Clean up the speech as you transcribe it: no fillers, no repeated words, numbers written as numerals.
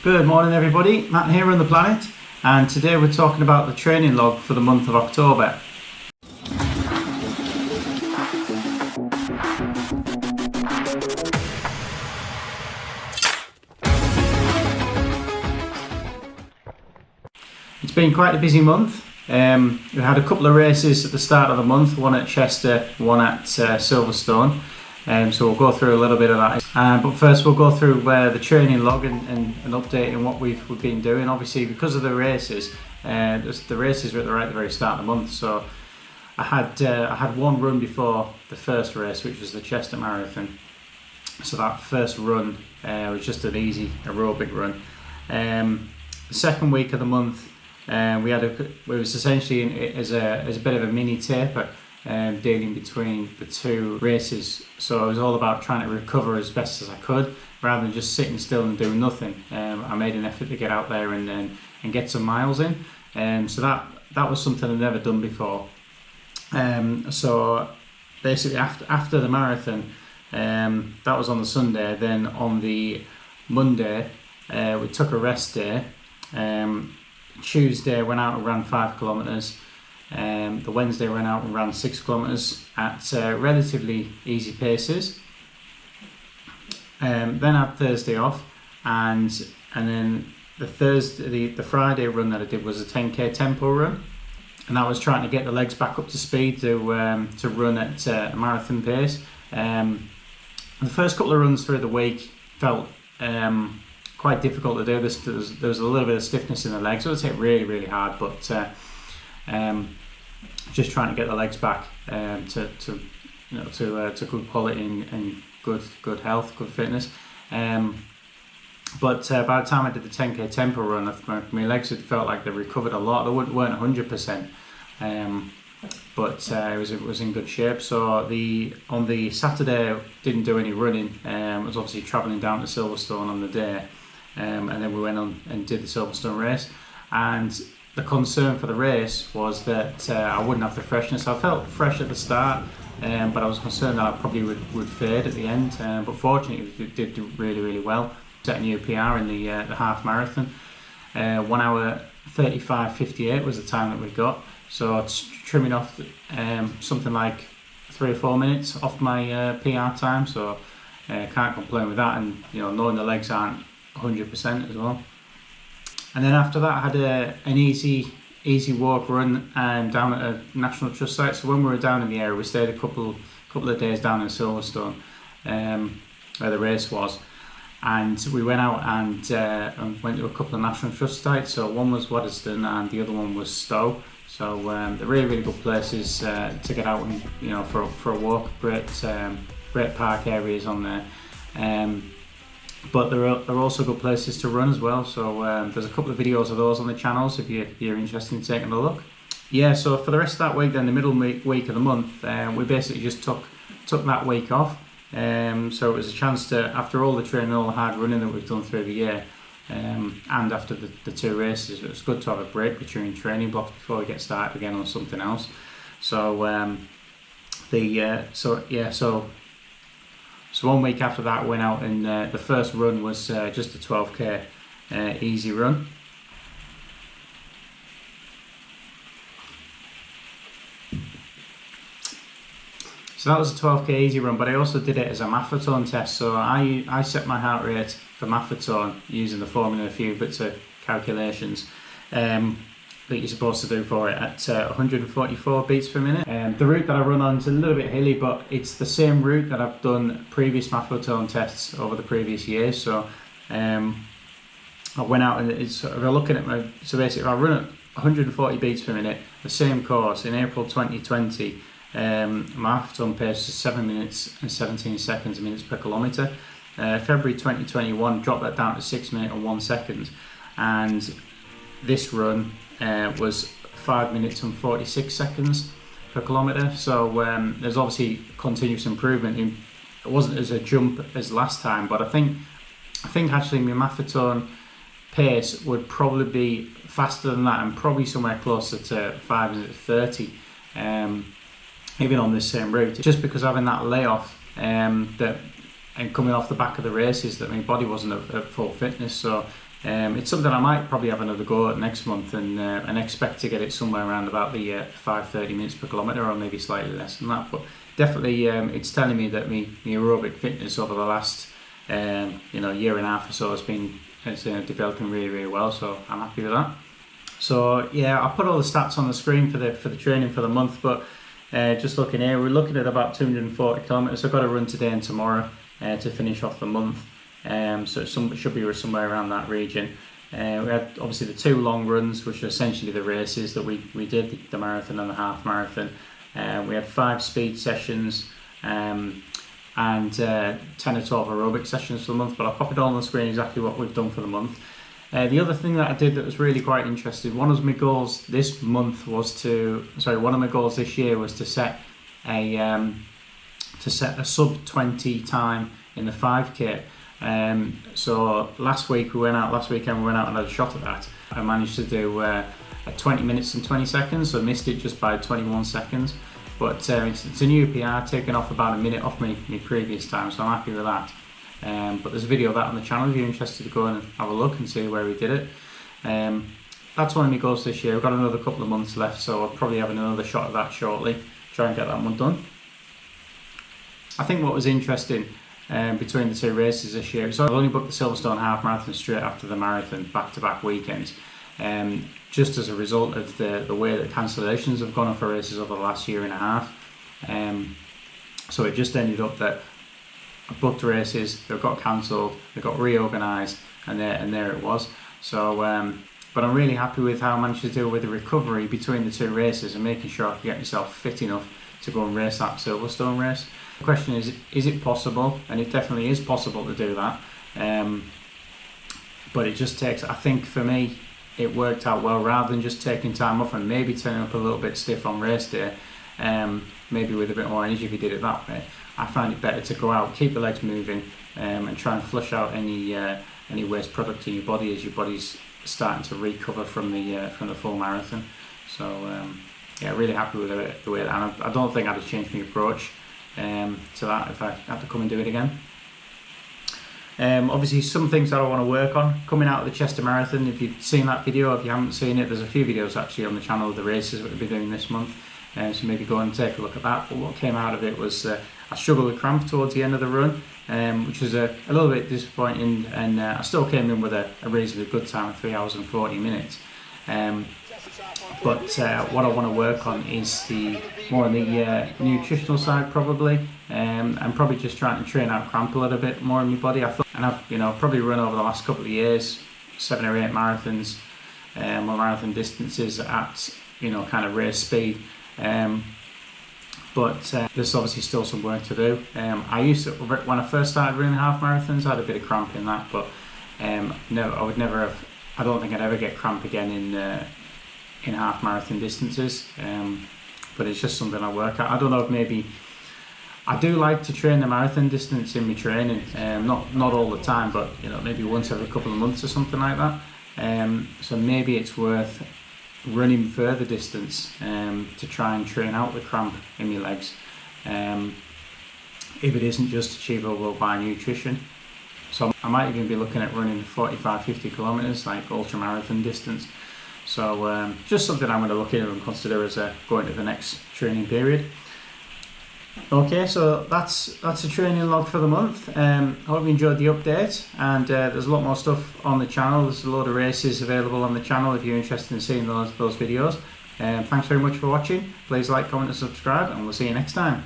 Good morning everybody, Matt here on The Planet, and today we're talking about the training log for the month of October. It's been quite a busy month. We had a couple of races at the start of the month, one at Chester, one at Silverstone. So we'll go through a little bit of that. But first we'll go through the training log and updating what we've been doing. Obviously because of the races, the races were at the very start of the month. So I had one run before the first race, which was the Chester Marathon. So that first run was just an easy aerobic run. The second week of the month, it was essentially as a bit of a mini taper. Dealing between the two races, so it was all about trying to recover as best as I could rather than just sitting still and doing nothing. I made an effort to get out there and get some miles in, so that was something I'd never done before. So basically after the marathon, that was on the Sunday. Then on the Monday we took a rest day. Tuesday went out and ran 5 kilometers. The Wednesday went out and ran 6 kilometers at relatively easy paces. Then had Thursday off, and then the Friday run that I did was a 10k tempo run, and that was trying to get the legs back up to speed to run at a marathon pace. The first couple of runs through the week felt quite difficult to do. There was a little bit of stiffness in the legs, so it was hit really hard, but just trying to get the legs back to good quality and good health, good fitness. But by the time I did the 10k tempo run, my legs had felt like they recovered a lot. They weren't 100%, but it was in good shape. So on the Saturday, didn't do any running. I was obviously travelling down to Silverstone on the day, and then we went on and did the Silverstone race. And the concern for the race was that I wouldn't have the freshness. I felt fresh at the start, but I was concerned that I probably would fade at the end. But fortunately, it did do really well. Set a new PR in the half marathon. 1 hour 35:58 was the time that we got. So it's trimming off something like 3 or 4 minutes off my PR time. So can't complain with that. And knowing the legs aren't 100% as well. And then after that, I had an easy walk run down at a National Trust site. So when we were down in the area, we stayed a couple of days down in Silverstone, where the race was, and we went out and went to a couple of National Trust sites. So one was Waddesdon and the other one was Stowe. So they're really good places to get out and for a walk. Great park areas on there. But there are also good places to run as well. So there's a couple of videos of those on the channel, so if you're interested in taking a look. Yeah, so for the rest of that week, then the middle week of the month, we basically just took that week off. So it was a chance to, after all the training, all the hard running that we've done through the year, and after the 2 races, it was good to have a break between training blocks before we get started again on something else. So So 1 week after that, went out and the first run was just a 12k easy run. So that was a 12k easy run, but I also did it as a marathon test. So I set my heart rate for marathon using the formula and a few bits of calculations that you're supposed to do for it at 144 beats per minute. The route that I run on is a little bit hilly, but it's the same route that I've done previous marathon tests over the previous years. So I went out and so basically I run at 140 beats per minute, the same course in April 2020. Marathon pace is 7 minutes and 17 seconds minutes per kilometre. February 2021 dropped that down to 6 minutes and 1 second, and this run was 5 minutes and 46 seconds per kilometre. So there's obviously continuous improvement. It wasn't as a jump as last time, but I think actually my marathon pace would probably be faster than that, and probably somewhere closer to 5 minutes 30, even on this same route. Just because having that layoff that and coming off the back of the races that my body wasn't at full fitness. So it's something I might probably have another go at next month, and expect to get it somewhere around about the 5:30 minutes per kilometre, or maybe slightly less than that. But definitely it's telling me that my aerobic fitness over the last year and a half or so has developing really well, so I'm happy with that. So yeah, I'll put all the stats on the screen for the training for the month, but just looking here, we're looking at about 240 kilometres. I've got to run today and tomorrow to finish off the month, so it should be somewhere around that region. We had obviously the 2 long runs, which are essentially the races that we did, the marathon and the half marathon. We had 5 speed sessions and 10 or 12 aerobic sessions for the month, but I'll pop it all on the screen exactly what we've done for the month. The other thing that I did that was really quite interesting, one of my goals this month was one of my goals this year was to set a sub 20 time in the 5k. So last weekend we went out and had a shot at that. I managed to do a 20 minutes and 20 seconds, so I missed it just by 21 seconds. But it's a new PR, taking off about a minute off my previous time, so I'm happy with that. But there's a video of that on the channel if you're interested to go and have a look and see where we did it. That's one of my goals this year. We've got another couple of months left, so I'll probably have another shot at that shortly, try and get that one done. I think what was interesting between the 2 races this year, so I've only booked the Silverstone half marathon straight after the marathon, back-to-back weekends, just as a result of the way that cancellations have gone on for races over the last year and a half. So it just ended up that I booked races, they got cancelled, they got reorganised, and there it was. So, but I'm really happy with how I managed to deal with the recovery between the 2 races and making sure I could get myself fit enough to go and race that Silverstone race. The question is it possible? And it definitely is possible to do that. But it just takes, I think for me, it worked out well, rather than just taking time off and maybe turning up a little bit stiff on race day, maybe with a bit more energy if you did it that way. I find it better to go out, keep the legs moving, and try and flush out any waste product in your body as your body's starting to recover from the full marathon. So yeah, really happy with the way that, and I don't think I'd have changed my approach to that if I had to come and do it again. Obviously some things that I want to work on coming out of the Chester Marathon. If you've seen that video, if you haven't seen it, there's a few videos actually on the channel of the races that we'll be doing this month, so maybe go and take a look at that. But what came out of it was I struggled with cramp towards the end of the run, which was a little bit disappointing, and I still came in with a reasonably good time of 3 hours and 40 minutes. But what I want to work on is more on the nutritional side probably, and probably just trying to train out cramp a little bit more in my body. And I've probably run over the last couple of years 7 or 8 marathons, or marathon distances at kind of race speed. But there's obviously still some work to do. I used to, when I first started running half marathons, I had a bit of cramp in that, but no, I would never have. I don't think I'd ever get cramp again in half marathon distances. But it's just something I work at. I don't know if maybe I do like to train the marathon distance in my training. Not all the time, but maybe once every couple of months or something like that. So maybe it's worth running further distance to try and train out the cramp in my legs, if it isn't just achievable by nutrition. So I might even be looking at running 45-50 kilometres, like ultra marathon distance. So just something I'm going to look into and consider as going to the next training period. Okay, so that's a training log for the month. I hope you enjoyed the update, and there's a lot more stuff on the channel. There's a load of races available on the channel if you're interested in seeing those videos. Thanks very much for watching. Please like, comment and subscribe, and we'll see you next time.